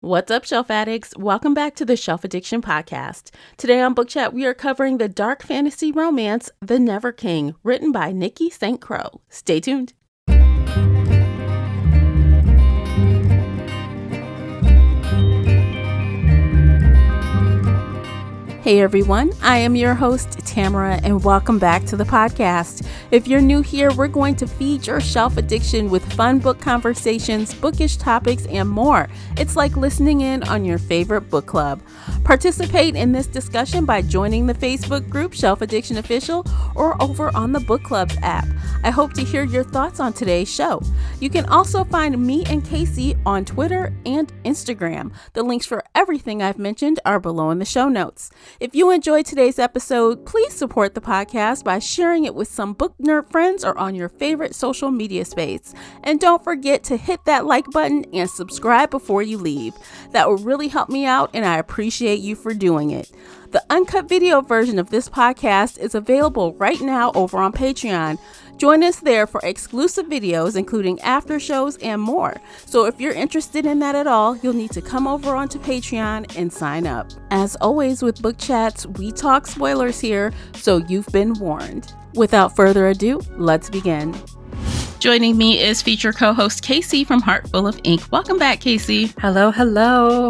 What's up, Shelf Addicts? Welcome back to the Shelf Addiction Podcast. Today on Book Chat, we are covering the dark fantasy romance, The Never King, written by Nikki St. Crow. Stay tuned. Hey everyone, I am your host, Tamara, and welcome back to the podcast. If you're new here, we're going to feed your shelf addiction with fun book conversations, bookish topics, and more. It's like listening in on your favorite book club. Participate in this discussion by joining the Facebook group Shelf Addiction Official or over on the Book Clubs app. I hope to hear your thoughts on today's show. You can also find me and Casey on Twitter and Instagram. The links for everything I've mentioned are below in the show notes. If you enjoyed today's episode, please support the podcast by sharing it with some book nerd friends or on your favorite social media space. And don't forget to hit that like button and subscribe before you leave. That will really help me out, and I appreciate you for doing it. The uncut video version of this podcast is available right now over on Patreon. Join us there for exclusive videos, including after shows and more. So if you're interested in that at all, you'll need to come over onto Patreon and sign up. As always with Book Chats, we talk spoilers here, so you've been warned. Without further ado, let's begin. Joining me is feature co-host Casey from Heartful of Ink. Welcome back, Casey. Hello.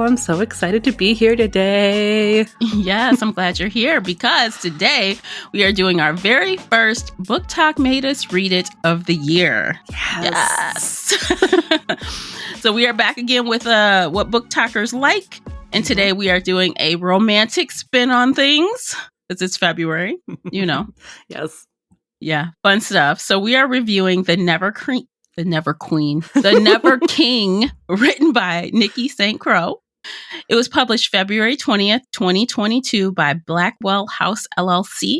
I'm so excited to be here today. Yes, I'm glad you're here because today we are doing our very first Book Talk Made Us Read It of the year. Yes. So we are back again with what book talkers like. And today we are doing a romantic spin on things because it's February, you know. Yes. Yeah, fun stuff. So we are reviewing The Never King, written by Nikki St. Crow. It was published February 20th, 2022 by Blackwell House LLC.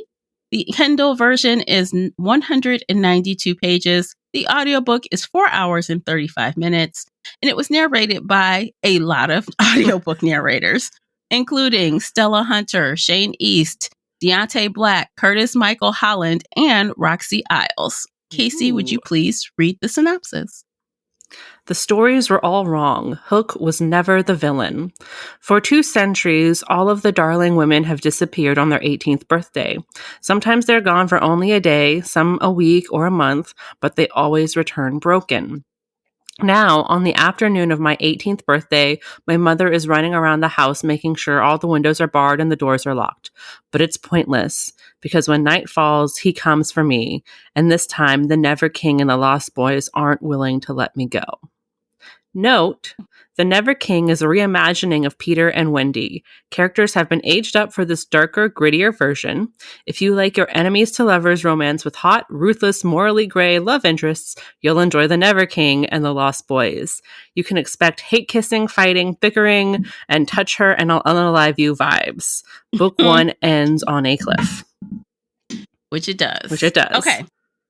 The Kindle version is 192 pages. The audiobook is 4 hours and 35 minutes. And it was narrated by a lot of audiobook narrators, including Stella Hunter, Shane East, Deontay Black, Curtis Michael Holland, and Roxy Isles. Casey, would you please read the synopsis? The stories were all wrong. Hook was never the villain. For 2 centuries, all of the darling women have disappeared on their 18th birthday. Sometimes they're gone for only a day, some a week or a month, but they always return broken. Now, on the afternoon of my 18th birthday, my mother is running around the house making sure all the windows are barred and the doors are locked. But it's pointless, because when night falls, he comes for me, and this time the Never King and the Lost Boys aren't willing to let me go. Note, The Never King is a reimagining of Peter and Wendy. Characters have been aged up for this darker, grittier version. If you like your enemies to lovers romance with hot, ruthless, morally gray love interests, you'll enjoy The Never King and the Lost Boys. You can expect hate-kissing, fighting, bickering, and touch her and I'll unalive you vibes. Book 1 ends on a cliff. Which it does. Okay.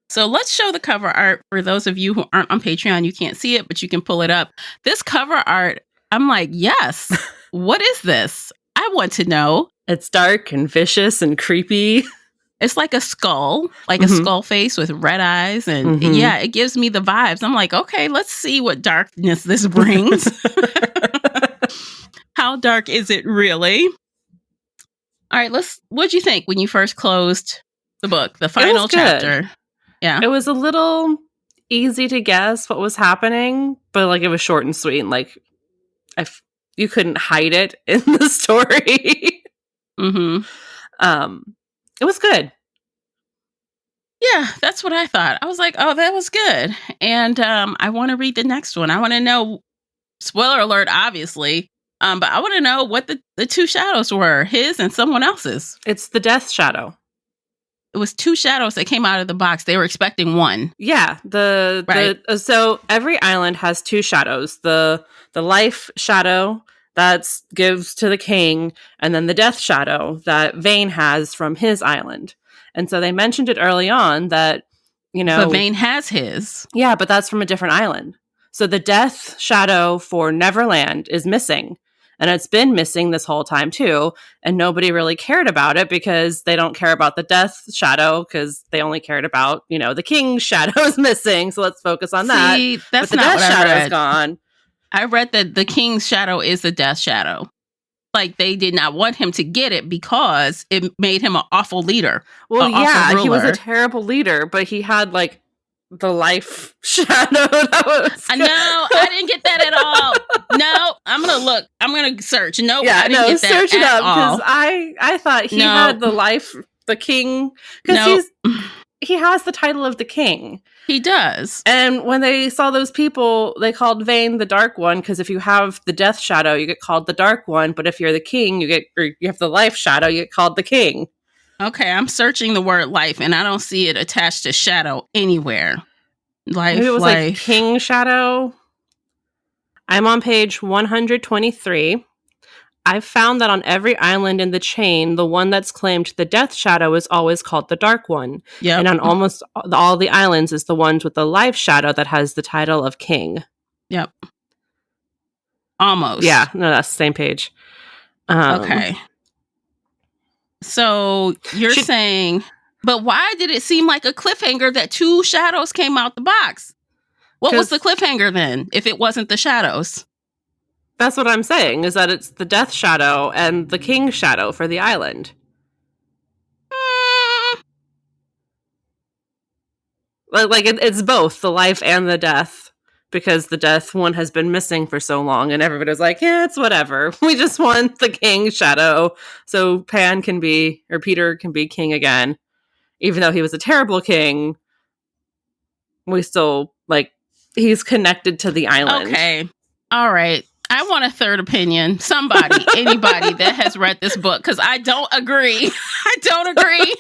So let's show the cover art. For those of you who aren't on Patreon, you can't see it, but you can pull it up. This cover art, I'm like, yes, what is this? I want to know. It's dark and vicious and creepy. It's like a skull, like a skull face with red eyes. And yeah, it gives me the vibes. I'm like, okay, let's see what darkness this brings. How dark is it really? All right, what'd you think when you first closed the book, the final chapter? Yeah. It was a little easy to guess what was happening, but like it was short and sweet. And like you couldn't hide it in the story. It was good. Yeah, that's what I thought. I was like, oh, that was good. And I want to read the next one. I want to know, spoiler alert, obviously, but I want to know what the 2 shadows were, his and someone else's. It's the death shadow. It was 2 shadows that came out of the box. They were expecting 1. Yeah, so every island has 2 shadows. The life shadow that gives to the king, and then the death shadow that Vane has from his island. And so they mentioned it early on that, But Vane has his. Yeah, but that's from a different island. So the death shadow for Neverland is missing. And it's been missing this whole time, too. And nobody really cared about it because they don't care about the death shadow because they only cared about, the king's shadow is missing. So let's focus on that. That's but the not death what I shadow's read. gone. I read that the king's shadow is the death shadow. Like, they did not want him to get it because it made him an awful leader. Well, yeah, he was a ruler. terrible leader, but he had, like, the life shadow. That was No, I didn't get that at all. No, I'm going to look. I'm going to search. Nope, I didn't get that search it at up, all. because I thought he had the life, the king, because he has the title of the king. He does. And when they saw those people, they called Vane the Dark One, because if you have the death shadow, you get called the Dark One. But if you're the king, you have the life shadow, you get called the king. Okay, I'm searching the word life, and I don't see it attached to shadow anywhere. Life, maybe it was like king shadow. I'm on page 123. I've found that on every island in the chain, the one that's claimed the death shadow is always called the Dark One. Yep. And on almost all the islands is the ones with the life shadow that has the title of king. Yep. Almost. Yeah, no, that's the same page. Okay. So you're saying, but why did it seem like a cliffhanger that 2 shadows came out the box? What was the cliffhanger then, if it wasn't the shadows? That's what I'm saying, is that it's the death shadow and the king shadow for the island. Like it's both the life and the death, because the death one has been missing for so long, and everybody was like, yeah, it's whatever. We just want the king shadow so Peter can be king again. Even though he was a terrible king, we still, like, he's connected to the island. Okay. All right. I want a third opinion. Somebody, anybody that has read this book, because I don't agree. I don't agree.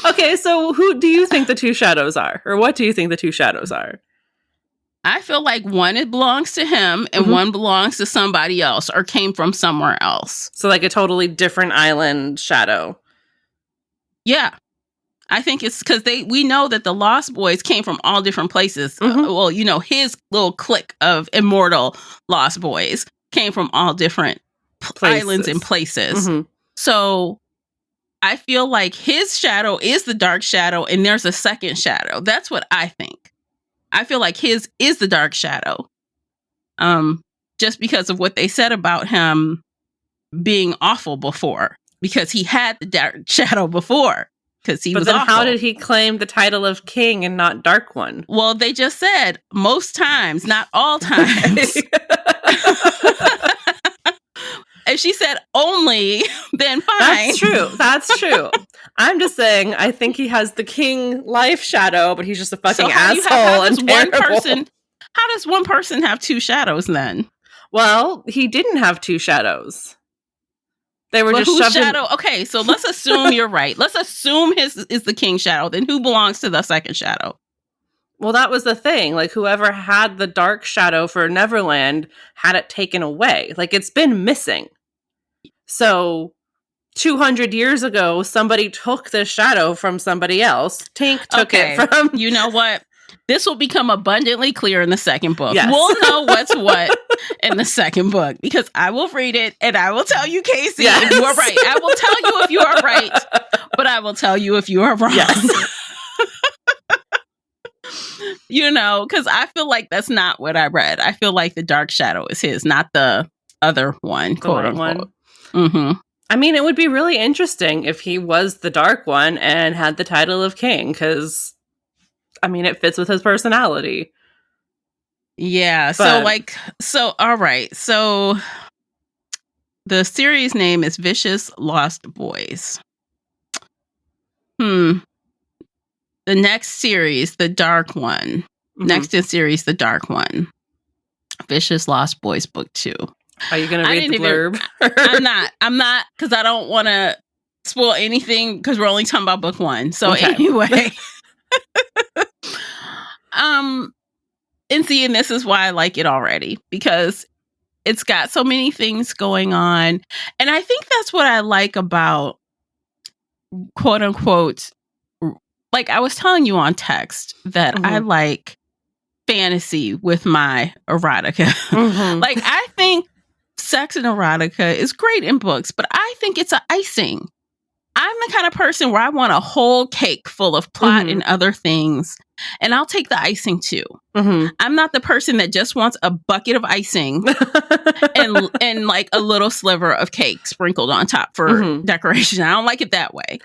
Okay, so who do you think the 2 shadows are? Or what do you think the 2 shadows are? I feel like one, it belongs to him, and one belongs to somebody else or came from somewhere else. So like a totally different island shadow. Yeah. I think it's because we know that the Lost Boys came from all different places. Well, his little clique of immortal Lost Boys came from all different islands and places. So I feel like his shadow is the dark shadow, and there's a second shadow. That's what I think. I feel like his is the dark shadow. Just because of what they said about him being awful before, because he had the dark shadow before. But then awful. How did he claim the title of king and not Dark One? Well, they just said most times, not all times. If she said only, then fine. That's true. I'm just saying, I think he has the king life shadow, but he's just a fucking asshole and terrible. How does one person have 2 shadows then? Well, he didn't have 2 shadows. They were just whose shadow? Okay, so let's assume you're right. Let's assume his is the king shadow. Then who belongs to the second shadow? Well, that was the thing. Like, whoever had the dark shadow for Neverland had it taken away. Like, it's been missing. So 200 years ago, somebody took the shadow from somebody else. Tink took it from... You know what? This will become abundantly clear in the second book. Yes. We'll know what's what in the second book, because I will read it and I will tell you, Casey, if you are right. I will tell you if you are right, but I will tell you if you are wrong. Yes. Because I feel like that's not what I read. I feel like the dark shadow is his, not the other one, quote unquote. I mean, it would be really interesting if he was the Dark One and had the title of king, because... I mean, it fits with his personality. Yeah. All right. So the series name is Vicious Lost Boys. The next series, The Dark One. Next in series, The Dark One. Vicious Lost Boys Book 2. Are you going to read the blurb? I'm not, because I don't want to spoil anything, because we're only talking about book 1. So anyway... and this is why I like it already, because it's got so many things going on. And I think that's what I like about, quote unquote, like I was telling you on text that I like fantasy with my erotica. Like, I think sex and erotica is great in books, but I think it's an icing. I'm the kind of person where I want a whole cake full of plot and other things, and I'll take the icing too. I'm not the person that just wants a bucket of icing and like a little sliver of cake sprinkled on top for decoration. I don't like it that way.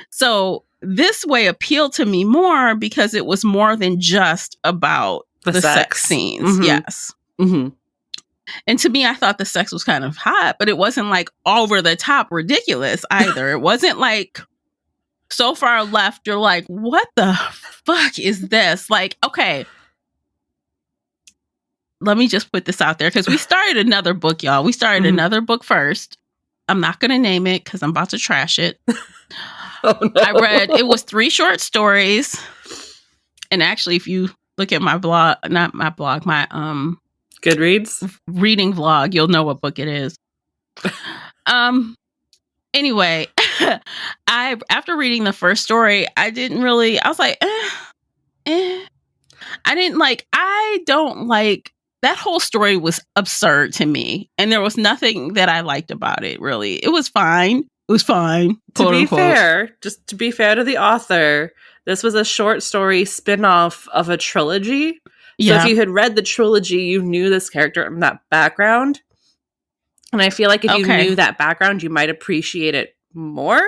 So this way appealed to me more because it was more than just about the sex scenes. Yes. And to me, I thought the sex was kind of hot, but it wasn't like over the top ridiculous either. It wasn't like so far left, you're like, what the fuck is this? Like, okay, let me just put this out there because we started another book, y'all. We started another book first. I'm not going to name it because I'm about to trash it. Oh, no. I read, it was 3 short stories. And actually, if you look at my blog, not my blog, my Goodreads reading vlog, you'll know what book it is. Anyway, after reading the first story, I was like, I don't like, that whole story was absurd to me. And there was nothing that I liked about it, really. It was fine. It was fine. To be fair, just to be fair to the author, this was a short story spin-off of a trilogy. So if you had read the trilogy, you knew this character and that background. And I feel like if you knew that background, you might appreciate it more.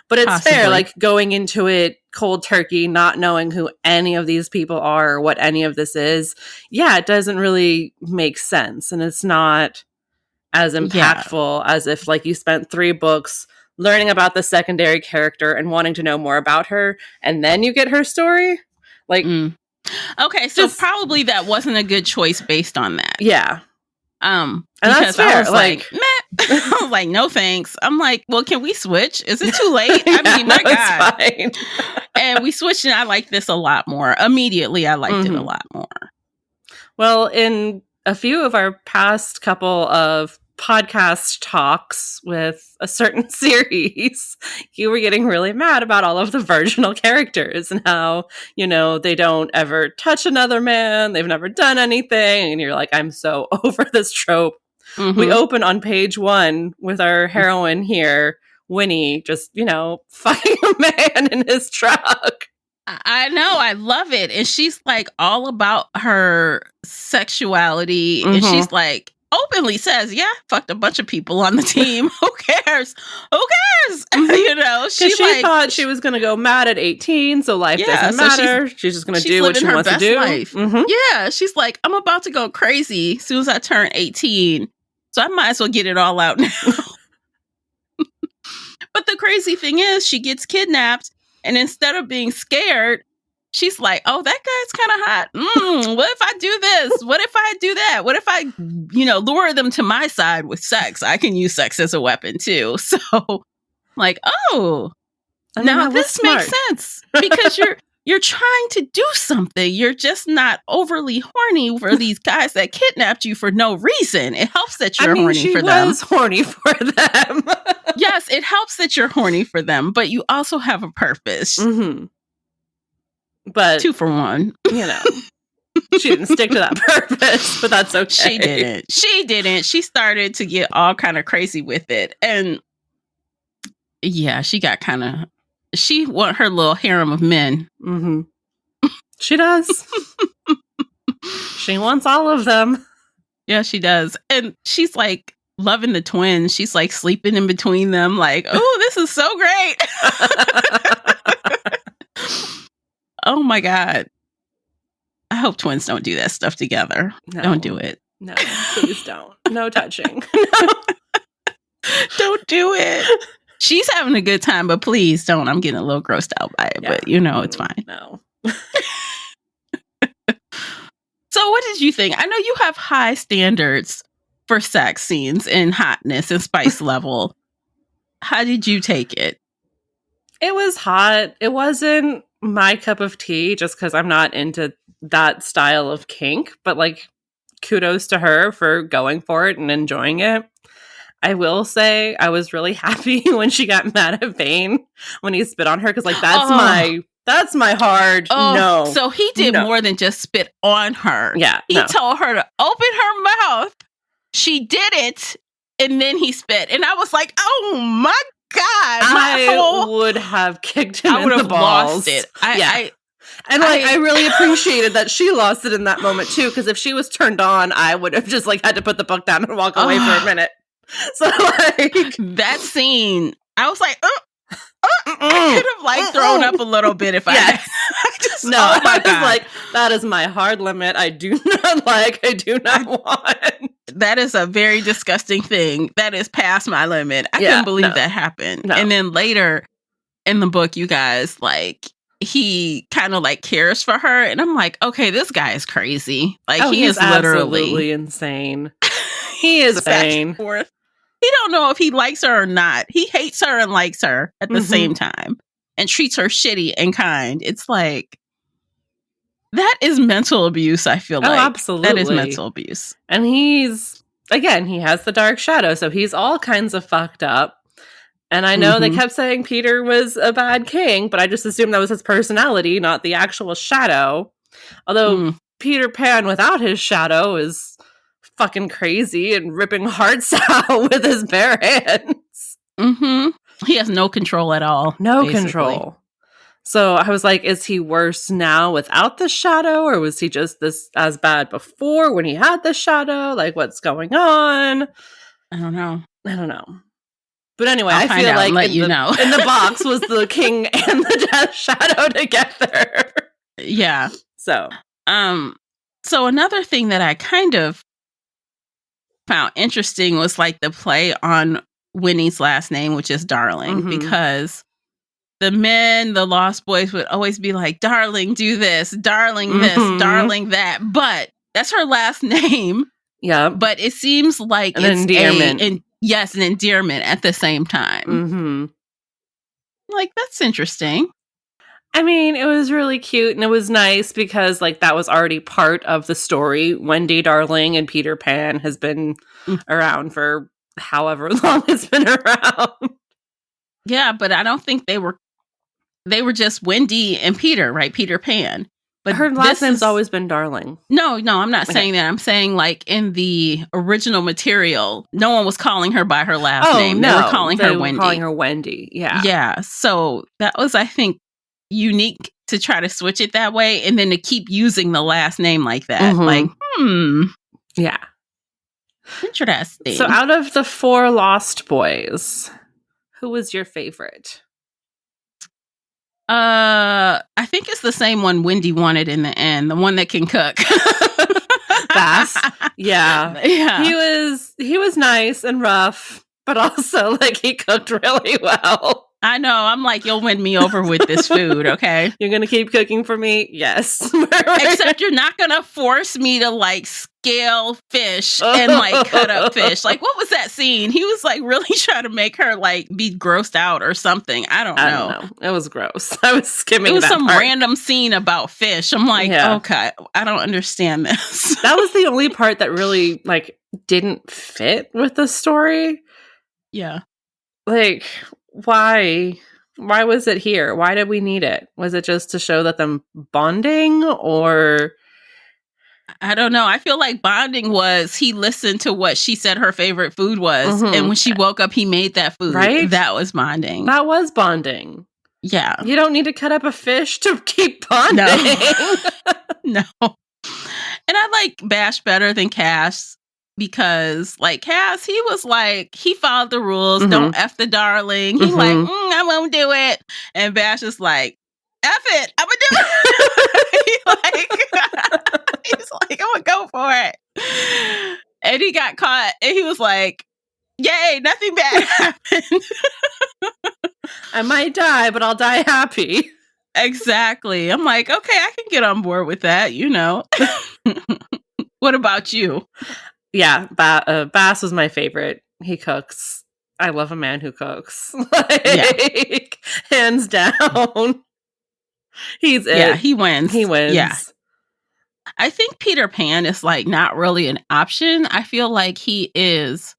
But it's fair, like going into it cold turkey, not knowing who any of these people are or what any of this is. Yeah, it doesn't really make sense. And it's not as impactful as if like you spent 3 books learning about the secondary character and wanting to know more about her. And then you get her story. Like... Okay, so probably that wasn't a good choice based on that. Yeah. And that's fair. I was like, meh. I was like, no thanks. I'm like, well, can we switch? Is it too late? I mean, my God. Fine. And we switched and I liked this a lot more. Immediately, I liked it a lot more. Well, in a few of our past couple of podcast talks with a certain series, you were getting really mad about all of the virginal characters and how, you know, they don't ever touch another man, they've never done anything, and you're like, I'm so over this trope. We open on page 1 with our heroine here, Winnie, just, you know, fucking a man in his truck. I know, I love it. And she's like all about her sexuality, and she's like, openly says, yeah, fucked a bunch of people on the team. Who cares? Who cares? You know, she thought she was going to go mad at 18, so life doesn't matter. She's just going to do what she wants to do. Yeah, she's like, I'm about to go crazy as soon as I turn 18, so I might as well get it all out now. But the crazy thing is, she gets kidnapped, and instead of being scared, she's like, oh, that guy's kind of hot. What if I do this? What if I do that? What if I, lure them to my side with sex? I can use sex as a weapon too. So like, oh, now this makes sense because you're trying to do something. You're just not overly horny for these guys that kidnapped you for no reason. It helps that you're horny for them. She was horny for them. Yes, it helps that you're horny for them, but you also have a purpose. But 2 for 1, you know, she didn't stick to that purpose, but that's okay. She didn't. She started to get all kind of crazy with it. And yeah, she got she want her little harem of men. She does. She wants all of them. Yeah, she does. And she's like loving the twins. She's like sleeping in between them. Like, oh, this is so great. Oh my God. I hope twins don't do that stuff together. No. Don't do it. No, please don't. No touching. No. Don't do it. She's having a good time, but please don't. I'm getting a little grossed out by it, but it's fine. No. So what did you think? I know you have high standards for sex scenes and hotness and spice level. How did you take it? It was hot. It wasn't my cup of tea just because I'm not into that style of kink, but like kudos to her for going for it and enjoying it. I will say I was really happy when she got mad at Bane when he spit on her because like that's my hard no. So he did more than just spit on her. Yeah. He told her to open her mouth. She did it, and then he spit. And I was like, oh my I would have kicked him in the balls. Lost it. I really appreciated that she lost it in that moment too, because if she was turned on, I would have just like had to put the book down and walk away for a minute. So like that scene, I was like, I could have like thrown up a little bit if I I was like, that is my hard limit. I do not want. That is a very disgusting thing. That is past my limit. I couldn't believe that happened. No. And then later in the book, you guys, like, he kind of like cares for her. And I'm like, okay, this guy is crazy. Like, he is literally absolutely insane. He is insane. He don't know if he likes her or not. He hates her and likes her at the same time and treats her shitty and kind. It's like, that is mental abuse, I feel like. Absolutely. That is mental abuse. And he has the dark shadow, so he's all kinds of fucked up. And I know they kept saying Peter was a bad king, but I just assumed that was his personality, not the actual shadow. Although Peter Pan without his shadow is fucking crazy and ripping hearts out with his bare hands. He has no control at all. No control. So I was like, is he worse now without the shadow, or was he just this as bad before when he had the shadow? Like, what's going on? I don't know. But anyway, I feel like in the box was the king and the death shadow together. Yeah. So another thing that I kind of found interesting was like the play on Winnie's last name, which is Darling, because the Lost Boys would always be like, Darling, do this, Darling, this, Darling, that. But that's her last name. Yeah. But it seems like an endearment. an endearment at the same time. Like, that's interesting. I mean, it was really cute and it was nice because like that was already part of the story. Wendy Darling and Peter Pan has been around for however long it's been around. Yeah, but I don't think they were just Wendy and Peter, right? Peter Pan. But her last name's always been Darling. No, I'm not saying that. I'm saying like in the original material, no one was calling her by her last name. No. They were calling her Wendy. Calling her Wendy. Yeah. Yeah. So that was, I think, unique to try to switch it that way and then to keep using the last name like that. Like, Yeah. Interesting. So out of the 4 Lost Boys, who was your favorite? I think it's the same one Wendy wanted in the end, the one that can cook. Bass. Yeah. He was nice and rough, but also like he cooked really well. I know. I'm like, you'll win me over with this food, okay? You're going to keep cooking for me? Yes. Except you're not going to force me to like scale fish and like cut up fish. Like, what was that scene? He was like really trying to make her like be grossed out or something. I don't know. It was gross. I was skimming. It was that some part. Random scene about fish. I'm like, okay, I don't understand this. That was the only part that really like didn't fit with the story. Yeah. Like, why was it here? Why did we need it? Was it just to show that them bonding, or I don't know. I feel like bonding was he listened to what she said her favorite food was, and when she woke up he made that food. Right? That was bonding. That was bonding. Yeah. You don't need to cut up a fish to keep bonding. No. And I like Bash better than Cass. Because, like, Cass, he was like, he followed the rules. Don't F the darling. He like, I won't do it. And Bash is like, F it. I'm going to do it. He's like, I'm going to go for it. And he got caught. And he was like, yay, nothing bad happened. I might die, but I'll die happy. Exactly. I'm like, okay, I can get on board with that, you know. What about you? Yeah, Bass was my favorite. He cooks. I love a man who cooks. Like, hands down. He's it. Yeah, he wins. He wins. Yeah. I think Peter Pan is like not really an option. I feel like he is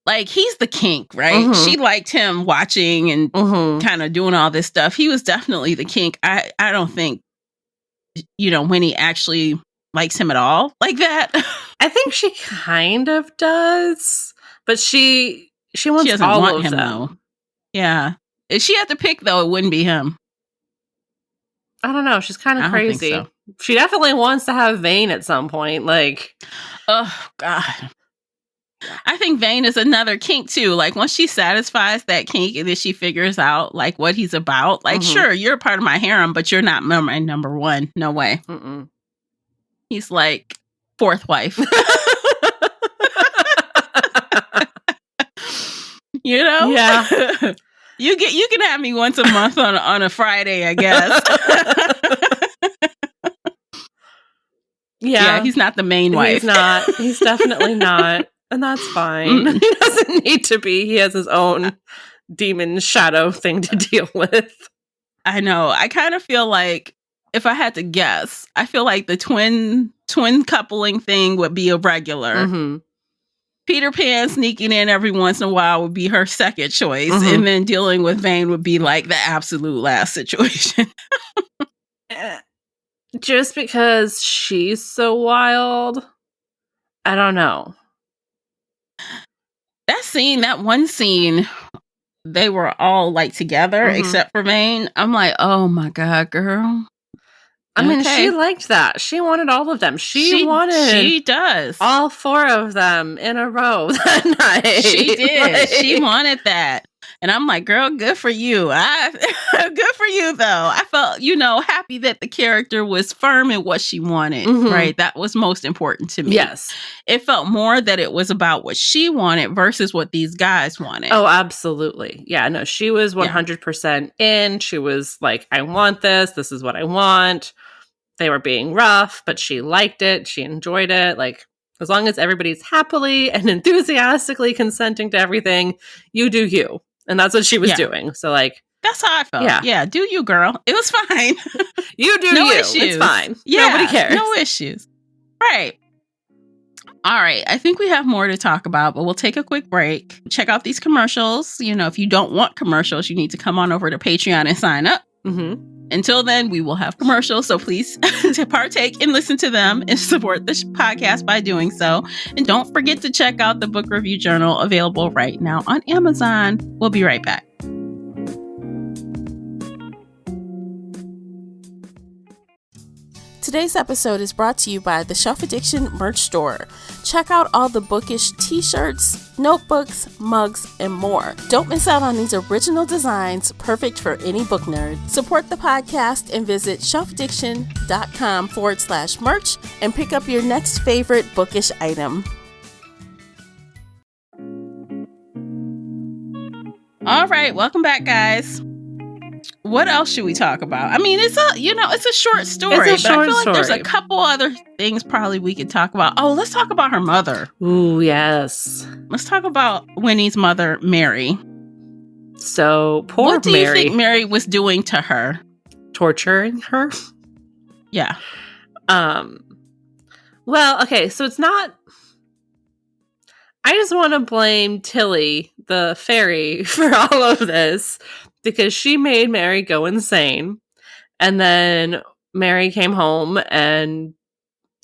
like he's the kink, right? She liked him watching and kind of doing all this stuff. He was definitely the kink. I don't think Winnie actually likes him at all like that. I think she kind of does, but she She wants doesn't all want of him, them. though. Yeah. If she had to pick, though, it wouldn't be him. I don't know. She's kind of crazy. Think so. She definitely wants to have Vane at some point. Like, oh, God. I think Vane is another kink, too. Like, once she satisfies that kink and then she figures out, like, what he's about. Like, sure, you're a part of my harem, but you're not my number one. No way. Mm-mm. He's like, fourth wife. You know? Yeah. You can have me once a month on a Friday, I guess. Yeah, he's not the main wife. He's not. He's definitely not. And that's fine. He doesn't need to be. He has his own demon shadow thing to deal with. I know. I kind of feel like, if I had to guess, I feel like the twin coupling thing would be a regular. Mm-hmm. Peter Pan sneaking in every once in a while would be her second choice. Mm-hmm. And then dealing with Vane would be like the absolute last situation. Just because she's so wild. I don't know. That one scene, they were all like together except for Vane. I'm like, oh my God, girl. I mean, she liked that. She wanted all of them. She does. All 4 of them in a row that night. She did. Like, she wanted that. And I'm like, girl, good for you. Good for you, though. I felt, happy that the character was firm in what she wanted, right? That was most important to me. Yes. It felt more that it was about what she wanted versus what these guys wanted. Oh, absolutely. Yeah, no, she was 100% in. She was like, I want this. This is what I want. They were being rough, but she liked it. She enjoyed it. Like, as long as everybody's happily and enthusiastically consenting to everything, you do you. And that's what she was doing. So, like, that's how I felt. Yeah, do you, girl. It was fine. You do no you. Issues. It's fine. Yeah, nobody cares. No issues. Right. All right. I think we have more to talk about, but we'll take a quick break. Check out these commercials. If you don't want commercials, you need to come on over to Patreon and sign up. Mm-hmm. Until then, we will have commercials, so please partake and listen to them and support this podcast by doing so. And don't forget to check out the book review journal available right now on Amazon. We'll be right back. Today's episode is brought to you by the Shelf Addiction merch store. Check out all the bookish t-shirts, notebooks, mugs, and more. Don't miss out on these original designs, perfect for any book nerd. Support the podcast and visit shelfaddiction.com/merch and pick up your next favorite bookish item. All right, welcome back, guys. What else should we talk about? I mean, it's a short story, but I feel like there's a couple other things probably we could talk about. Oh, let's talk about her mother. Ooh, yes. Let's talk about Winnie's mother, Mary. So, poor Mary. What do you think Mary was doing to her? Torturing her? Yeah. Well, okay, so it's not... I just want to blame Tilly, the fairy, for all of this. Because she made Mary go insane. And then Mary came home and,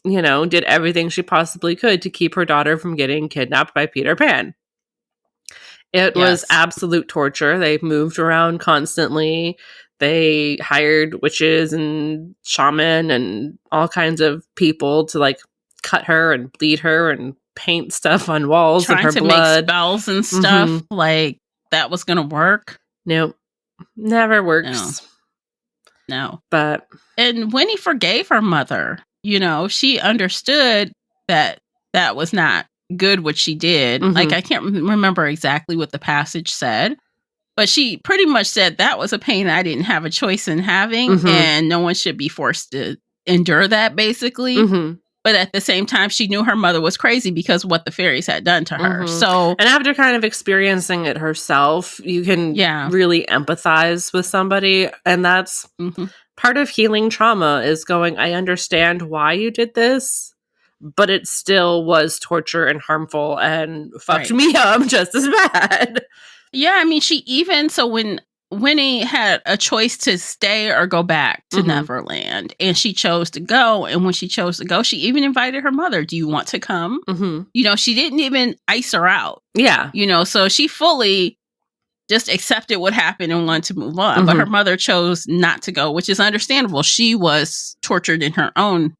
did everything she possibly could to keep her daughter from getting kidnapped by Peter Pan. It was absolute torture. They moved around constantly. They hired witches and shaman and all kinds of people to, like, cut her and bleed her and paint stuff on walls in her blood. Trying to make spells and stuff. Like, that was going to work. Nope. Never works. No. And Winnie forgave her mother. She understood that was not good what she did. Mm-hmm. Like, I can't remember exactly what the passage said, but she pretty much said that was a pain I didn't have a choice in having, and no one should be forced to endure that, basically. Mm-hmm. But at the same time, she knew her mother was crazy because of what the fairies had done to her. So, and after kind of experiencing it herself, you can really empathize with somebody. And that's part of healing trauma, is going, I understand why you did this, but it still was torture and harmful and fucked me up just as bad. Yeah, I mean, so when Winnie had a choice to stay or go back to Neverland, and she chose to go. And when she chose to go, she even invited her mother. Do you want to come? She didn't even ice her out. Yeah. So she fully just accepted what happened and wanted to move on. But her mother chose not to go, which is understandable. She was tortured in her own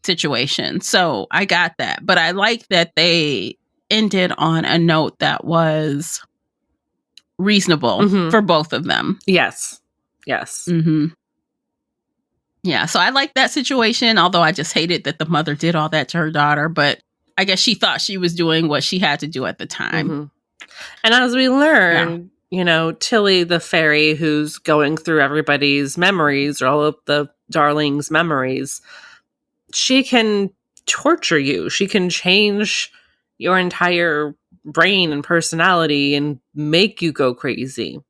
situation. So I got that. But I like that they ended on a note that was reasonable for both of them. Yes. Yeah, so I like that situation, although I just hated that the mother did all that to her daughter, but I guess she thought she was doing what she had to do at the time. And as we learn, Tilly the fairy, who's going through everybody's memories, or all of the darlings' memories, she can torture you. She can change your entire brain and personality and make you go crazy.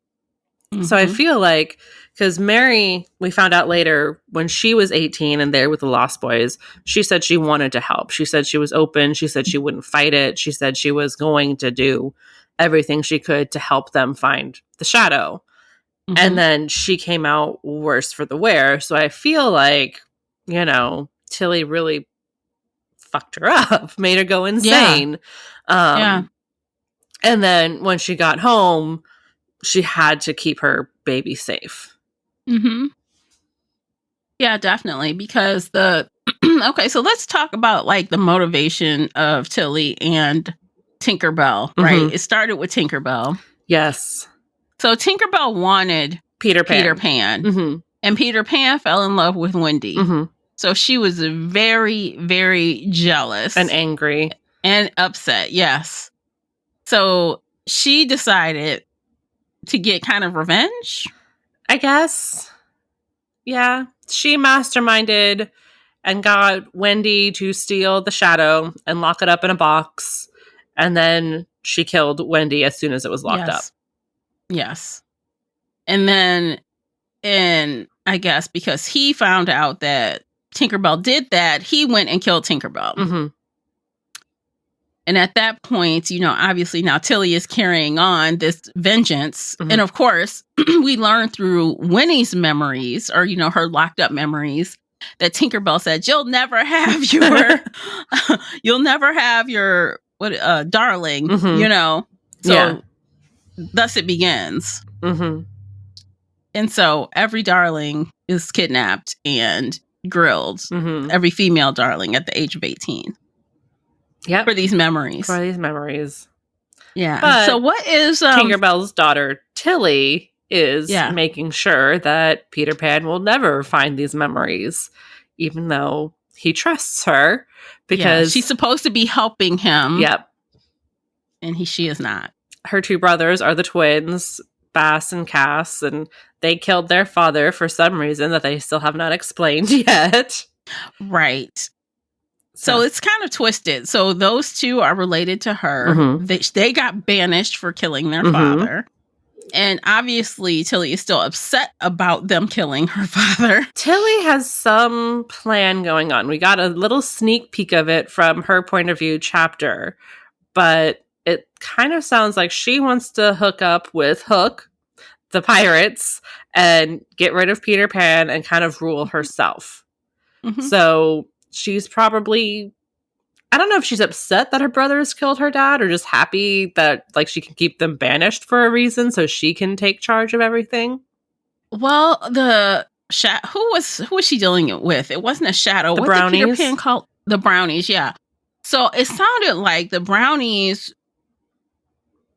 So I feel like, because Mary, we found out later, when she was 18 and there with the Lost Boys, she said she wanted to help. She said she was open. She said she wouldn't fight it. She said she was going to do everything she could to help them find the shadow. And then she came out worse for the wear. So I feel like, Tilly really fucked her up, made her go insane. And then when she got home, she had to keep her baby safe. Yeah, definitely. Because okay, so let's talk about like the motivation of Tilly and Tinkerbell, right? It started with Tinkerbell. Yes. So Tinkerbell wanted Peter Pan. And Peter Pan fell in love with Wendy. So she was very, very jealous. And angry. And upset, yes. So she decided to get kind of revenge, I guess. Yeah. She masterminded and got Wendy to steal the shadow and lock it up in a box. And then she killed Wendy as soon as it was locked up. Yes. And then, I guess because he found out that Tinkerbell did that, he went and killed Tinkerbell. And at that point, obviously now Tilly is carrying on this vengeance. And of course, we learn through Winnie's memories, or, her locked up memories, that Tinkerbell said, you'll never have your darling, So thus it begins. And so every darling is kidnapped and grilled, every female darling at the age of 18. Yeah, for these memories. Yeah. But so what is Tinkerbell's daughter Tilly is making sure that Peter Pan will never find these memories, even though he trusts her, because she's supposed to be helping him. Yep. And she is not. Her two brothers are the twins, Bass and Cass, and they killed their father for some reason that they still have not explained yet. Right. So it's kind of twisted. So those two are related to her. They got banished for killing their father. And obviously, Tilly is still upset about them killing her father. Tilly has some plan going on. We got a little sneak peek of it from her point of view chapter. But it kind of sounds like she wants to hook up with Hook, the pirates, and get rid of Peter Pan and kind of rule herself. So she's probably, I don't know if she's upset that her brothers killed her dad, or just happy that she can keep them banished for a reason so she can take charge of everything. Well, who was she dealing with? It wasn't a shadow. The what brownies. Did Peter Pan call the brownies? Yeah. So it sounded like the brownies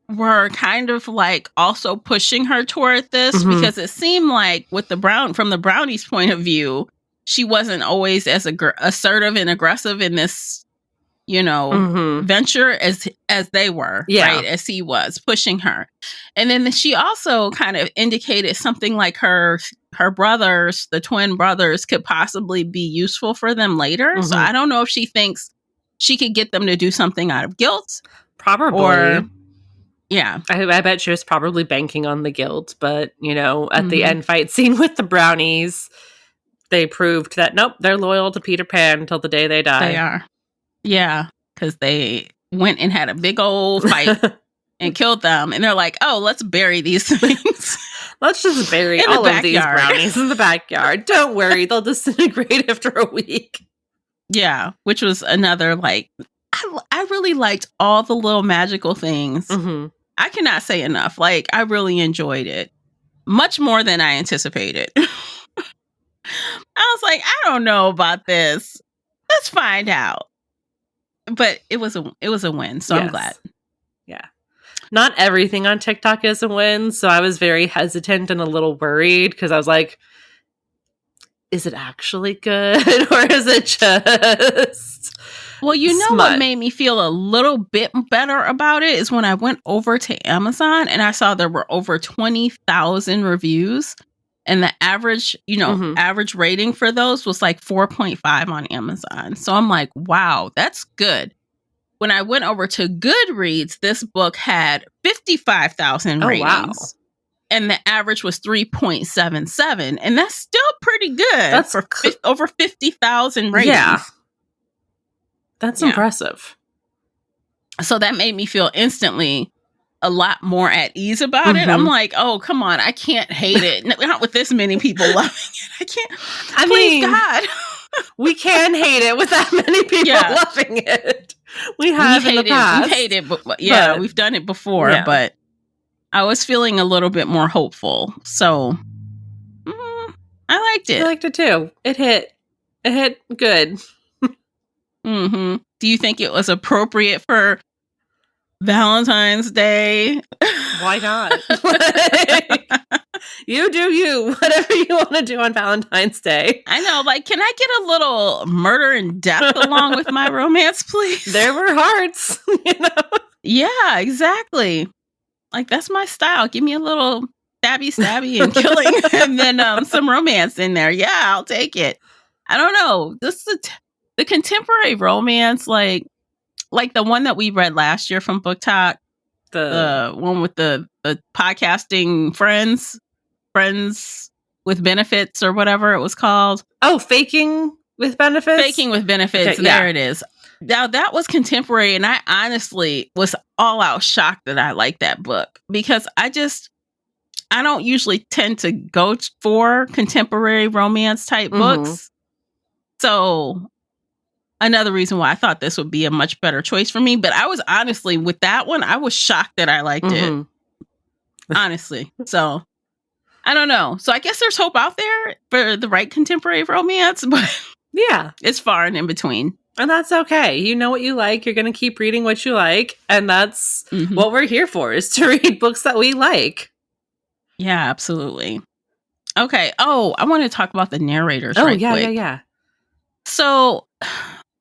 were kind of also pushing her toward this, because it seemed like from the brownies' point of view, she wasn't always as assertive and aggressive in this, venture as they were, right? As he was pushing her. And then she also kind of indicated something like her brothers, the twin brothers, could possibly be useful for them later. So I don't know if she thinks she could get them to do something out of guilt. Probably. Or, yeah. I bet she was probably banking on the guilt, but, at the end fight scene with the brownies, they proved that, nope, they're loyal to Peter Pan until the day they die. They are. Yeah, because they went and had a big old fight and killed them. And they're like, oh, let's bury these things. Let's just bury all of these brownies in the backyard. Don't worry, they'll disintegrate after a week. Yeah, which was another, like, I really liked all the little magical things. Mm-hmm. I cannot say enough. Like, I really enjoyed it. Much more than I anticipated. I was like, I don't know about this. Let's find out. But it was a win, so yes. I'm glad. Yeah. Not everything on TikTok is a win, so I was very hesitant and a little worried because I was like, is it actually good or is it just Well, you know what made me feel a little bit better about it is when I went over to Amazon and I saw there were over 20,000 reviews and the average, average rating for those was like 4.5 on Amazon. So I'm like, wow, that's good. When I went over to Goodreads, this book had 55,000 ratings. Wow. And the average was 3.77. And that's still pretty good. That's for over 50,000 ratings. Yeah. That's impressive. So that made me feel instantly a lot more at ease about it. I'm like, oh, come on. I can't hate it. Not with this many people loving it. I can't. Please, God. We can hate it with that many people loving it. We have in the past. We've hated it. But we've done it before. Yeah. But I was feeling a little bit more hopeful. So I liked it. I liked it too. It hit good. Mm-hmm. Do you think it was appropriate for Valentine's Day? Why not? You do you. Whatever you want to do on Valentine's Day. I know. Like, can I get a little murder and death along with my romance, please? There were hearts, Yeah, exactly. Like, that's my style. Give me a little stabby and killing and then some romance in there. Yeah, I'll take it. I don't know. This is the contemporary romance, like the one that we read last year from BookTok, the one with the podcasting friends with benefits or whatever it was called. Oh, Faking with Benefits? Faking with Benefits. Okay, there it is. Now, that was contemporary, and I honestly was all out shocked that I liked that book because I don't usually tend to go for contemporary romance type books. So another reason why I thought this would be a much better choice for me. But I was honestly, with that one, I was shocked that I liked it. Honestly. So I don't know. So I guess there's hope out there for the right contemporary romance, but yeah, it's far and in between. And that's okay. You know what you like. You're going to keep reading what you like. And that's what we're here for, is to read books that we like. Yeah, absolutely. Okay. Oh, I want to talk about the narrators right quick. Yeah. So,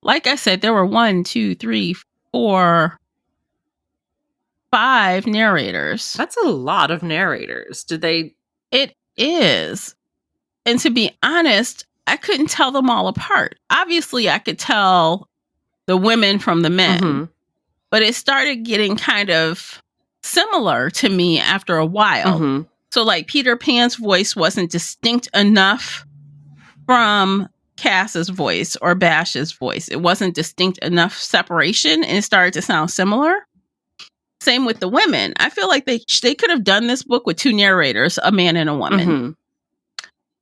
like I said, there were 1, 2, 3, 4, 5 narrators. That's a lot of narrators. It is. And to be honest, I couldn't tell them all apart. Obviously, I could tell the women from the men, but it started getting kind of similar to me after a while. So, like, Peter Pan's voice wasn't distinct enough from Cass's voice or Bash's voice. It wasn't distinct enough separation, and it started to sound similar. Same with the women. I feel like they could have done this book with 2 narrators, a man and a woman.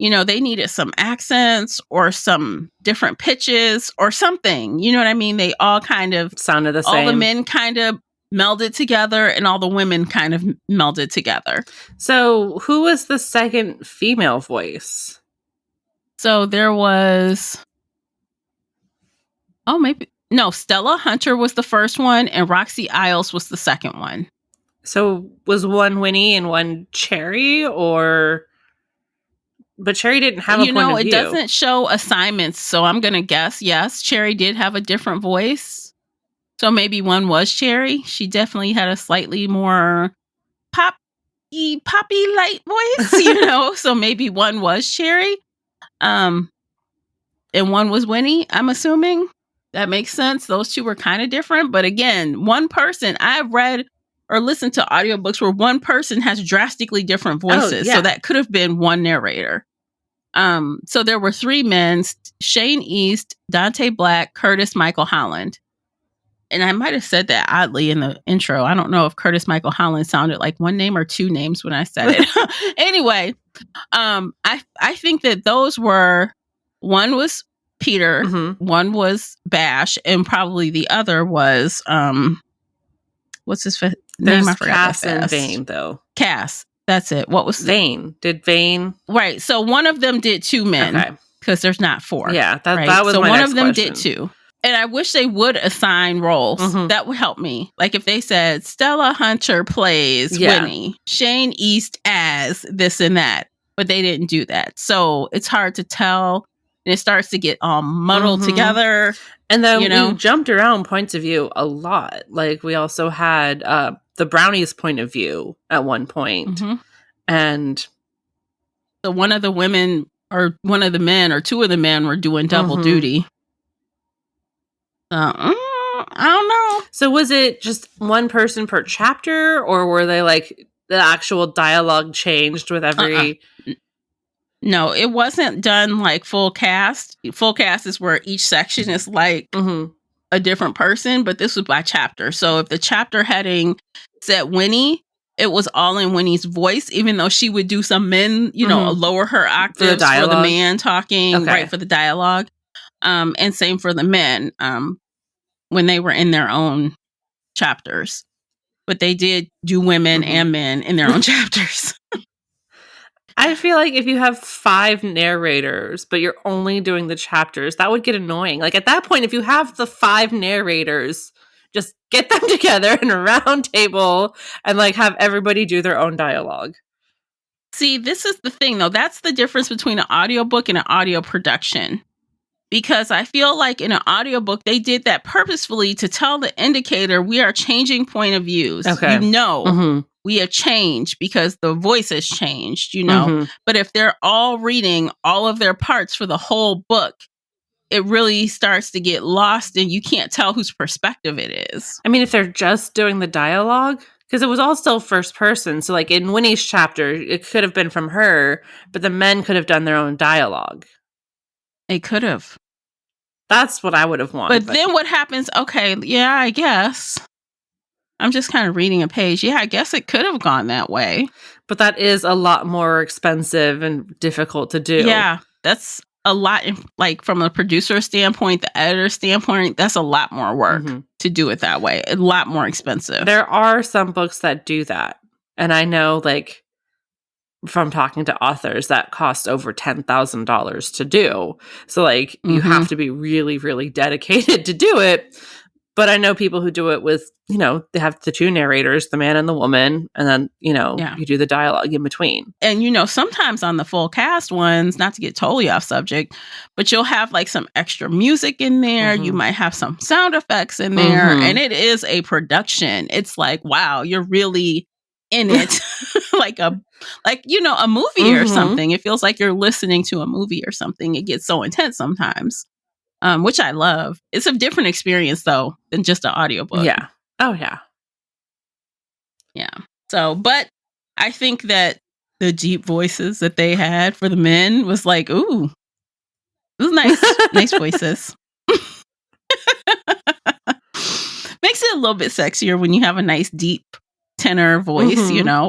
They needed some accents or some different pitches or something. You know what I mean? They all kind of sounded the same. All the men kind of melded together and all the women kind of melded together. So who was the second female voice? So there was... Stella Hunter was the first one and Roxy Isles was the second one. So was one Winnie and one Cherry, or... But Cherry didn't have a point of view. It doesn't show assignments, so I'm going to guess, yes, Cherry did have a different voice. So maybe one was Cherry. She definitely had a slightly more poppy light voice, so maybe one was Cherry. And one was Winnie, I'm assuming. That makes sense. Those two were kind of different. But again, one person, I've read or listened to audiobooks where one person has drastically different voices. So that could have been one narrator. So there were 3 men, Shane East, Dante Black, Curtis Michael Holland. and I might have said that oddly in the intro. I don't know if Curtis Michael Holland sounded like one name or two names when I said it. Anyway, I think that those were, one was Peter, one was Bash, and probably the other was what's his name? I forgot. Cass and Vane, though. Cass. That's it. What was Vane? Did Vane? Right. So one of them did 2 men because there's not 4. Yeah, that was so my one next of them question. did 2. And I wish they would assign roles. That would help me. Like if they said Stella Hunter plays Winnie, Shane East as this and that, but they didn't do that. So it's hard to tell, and it starts to get all muddled together. And then we jumped around points of view a lot. Like we also had the brownies' point of view at one point. And so one of the women or one of the men or 2 of the men were doing double duty. I don't know. So was it just one person per chapter, or were they like the actual dialogue changed with every... No, it wasn't done like full cast. Full cast is where each section is like a different person, but this was by chapter. So if the chapter heading said Winnie, it was all in Winnie's voice, even though she would do some men, lower her octaves for the man talking, right, for the dialogue. And same for the men when they were in their own chapters. But they did do women and men in their own chapters. I feel like if you have 5 narrators, but you're only doing the chapters, that would get annoying. Like at that point, if you have the 5 narrators, just get them together in a round table and like have everybody do their own dialogue. See, this is the thing though. That's the difference between an audiobook and an audio production. Because I feel like in an audiobook, they did that purposefully to tell the indicator we are changing point of views. Okay. We have changed because the voice has changed, But if they're all reading all of their parts for the whole book, it really starts to get lost and you can't tell whose perspective it is. I mean, if they're just doing the dialogue, because it was all still first person. So like in Winnie's chapter, it could have been from her, but the men could have done their own dialogue. It could have. That's what I would have wanted. But then what happens? Okay, yeah, I guess. I'm just kind of reading a page. Yeah, I guess it could have gone that way. But that is a lot more expensive and difficult to do. Yeah, that's a lot. Like from a producer standpoint, the editor standpoint, that's a lot more work to do it that way. A lot more expensive. There are some books that do that. And I know like from talking to authors that cost over $10,000 to do. So like you have to be really, really dedicated to do it. But I know people who do it with, they have the 2 narrators, the man and the woman, and then, you do the dialogue in between. And, sometimes on the full cast ones, not to get totally off subject, but you'll have like some extra music in there. You might have some sound effects in there. And it is a production. It's like, wow, you're really in it like a movie or something. It feels like you're listening to a movie or something. It gets so intense sometimes. Which I love. It's a different experience, though, than just an audiobook. Yeah. Oh, yeah. Yeah. So, but I think that the deep voices that they had for the men was like, ooh, it was nice. Nice voices. Makes it a little bit sexier when you have a nice deep tenor voice,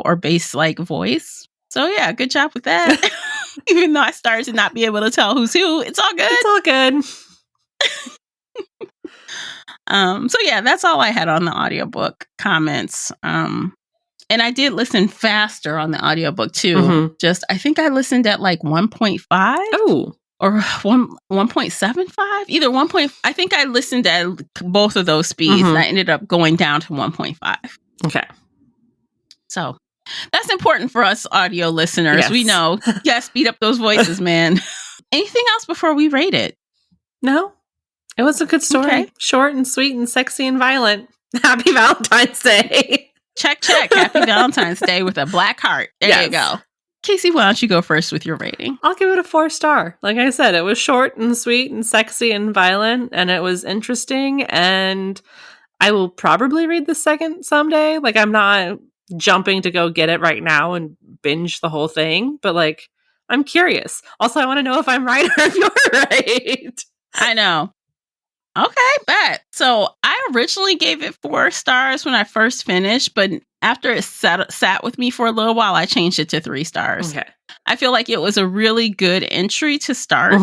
or bass-like voice. So, yeah, good job with that. Even though I started to not be able to tell who's who, it's all good. It's all good. So yeah, that's all I had on the audiobook comments. And I did listen faster on the audiobook too. I think I listened at like 1.5. Oh. Or 1.75. Either 1. I think I listened at both of those speeds and I ended up going down to 1.5. Okay. So that's important for us audio listeners. Yes. We know. Yeah, speed up those voices, man. Anything else before we rate it? No. It was a good story. Okay. Short and sweet and sexy and violent. Happy Valentine's Day. Check. Happy Valentine's Day with a black heart. There you go. Casey, why don't you go first with your rating? I'll give it a 4-star. Like I said, it was short and sweet and sexy and violent, and it was interesting, and I will probably read the second someday. Like, I'm not jumping to go get it right now and binge the whole thing, but like, I'm curious. Also, I want to know if I'm right or if you're right. I know. Okay, bet. So I originally gave it 4 stars when I first finished, but after it sat with me for a little while, I changed it to 3 stars. Okay. I feel like it was a really good entry to start,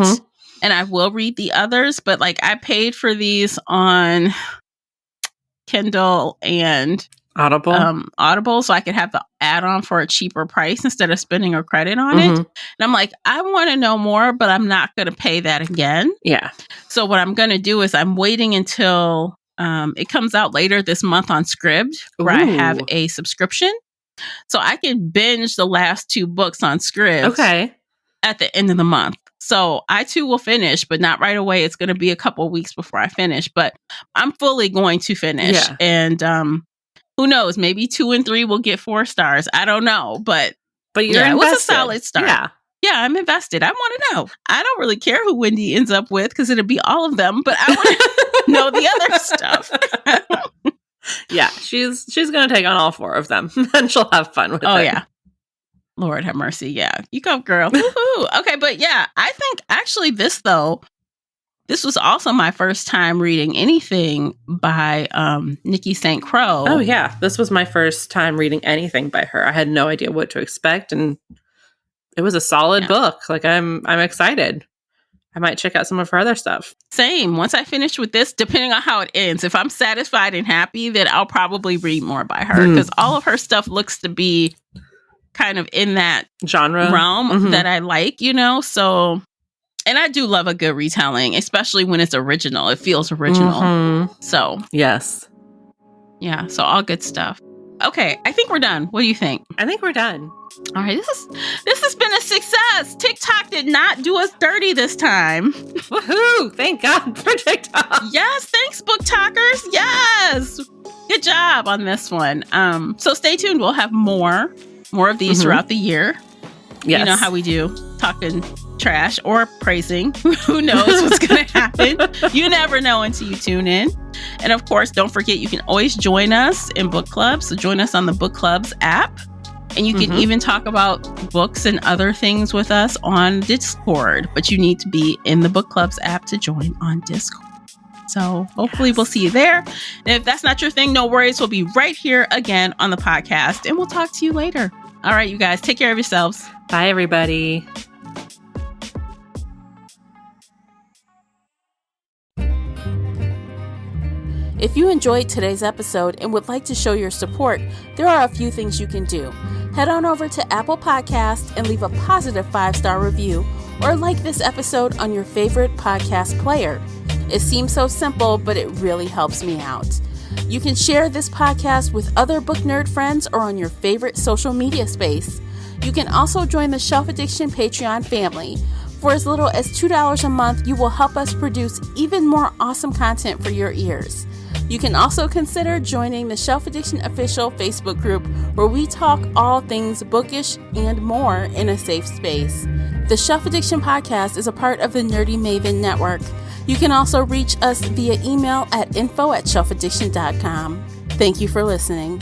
and I will read the others, but like I paid for these on Kindle and Audible, so I could have the add-on for a cheaper price instead of spending a credit on it. And I'm like, I want to know more, but I'm not going to pay that again. Yeah. So what I'm going to do is I'm waiting until it comes out later this month on Scribd, where I have a subscription. So I can binge the last 2 books on Scribd at the end of the month. So I too will finish, but not right away. It's going to be a couple weeks before I finish, but I'm fully going to finish. Yeah. And who knows? Maybe 2 and 3 will get 4 stars. I don't know, but you're invested. It was a solid start. Yeah, I'm invested. I want to know. I don't really care who Wendy ends up with because it'll be all of them, but I want to know the other stuff. Yeah, she's going to take on all 4 of them, and she'll have fun with it. Oh, yeah. Lord have mercy. Yeah. You go, girl. Woohoo. Okay, but yeah, I think actually this was also my first time reading anything by Nikki St. Croix. Oh, yeah. This was my first time reading anything by her. I had no idea what to expect, and it was a solid book. Like, I'm excited. I might check out some of her other stuff. Same. Once I finish with this, depending on how it ends, if I'm satisfied and happy, then I'll probably read more by her, because all of her stuff looks to be kind of in that genre realm that I like, so... And I do love a good retelling, especially when it's original. It feels original. So. Yes. Yeah. So all good stuff. Okay. I think we're done. What do you think? I think we're done. All right. This has been a success. TikTok did not do us dirty this time. Woohoo. Thank God for TikTok. Yes. Thanks, BookTokers. Yes. Good job on this one. So stay tuned. We'll have more of these throughout the year. Yes. You know how we do, talking trash or praising. Who knows what's going to happen? You never know until you tune in. And of course, don't forget, you can always join us in book clubs. So join us on the Book Clubs app. And you can even talk about books and other things with us on Discord. But you need to be in the Book Clubs app to join on Discord. So hopefully we'll see you there. And if that's not your thing, no worries. We'll be right here again on the podcast. And we'll talk to you later. All right, you guys, take care of yourselves. Bye, everybody. If you enjoyed today's episode and would like to show your support, there are a few things you can do. Head on over to Apple Podcasts and leave a positive 5-star review, or like this episode on your favorite podcast player. It seems so simple, but it really helps me out. You can share this podcast with other book nerd friends or on your favorite social media space. You can also join the Shelf Addiction Patreon family. For as little as $2 a month, you will help us produce even more awesome content for your ears. You can also consider joining the Shelf Addiction official Facebook group, where we talk all things bookish and more in a safe space. The Shelf Addiction podcast is a part of the Nerdy Maven Network. You can also reach us via email at info@shelfaddiction.com. Thank you for listening.